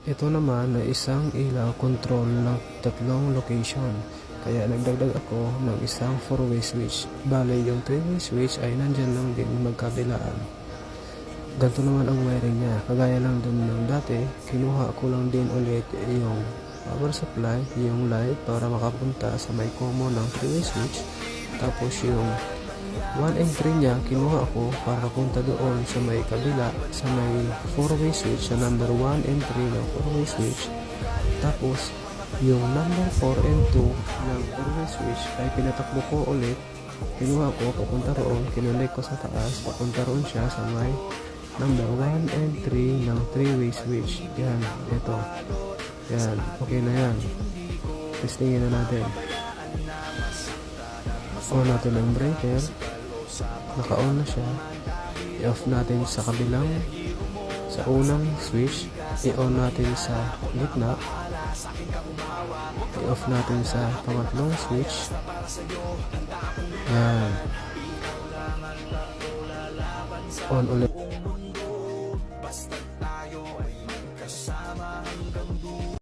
Ito naman ay isang ilaw control ng tatlong location. Kaya nagdagdag ako ng isang 4-way switch. Bale, yung 3-way switch ay nandyan lang din magkabilaan. Ganito naman ang wiring niya. Kagaya lang dun ng dati, kinuha ko lang din ulit yung power supply, yung light para makapunta sa may common ng 3-way switch. Tapos yung 1 and 3 niya, kinuha ko para punta doon sa may kabila, sa may 4-way switch, sa number 1 and 3 ng 4-way switch. Tapos, yung number 4 and 2 ng 4-way switch ay pinatakbo ko ulit. Kinuha ko, papunta roon, kinulik ko sa taas, papunta roon siya sa may number 1 and 3 ng 3-way switch. Yan, ito. Yan, okay na yan. Testingin na natin. On natin ang breaker. Naka-on na siya. I-off natin sa kabilang, sa unang switch. I-on natin sa gitna. I-off natin sa pangatlong switch. Yan. On ulit.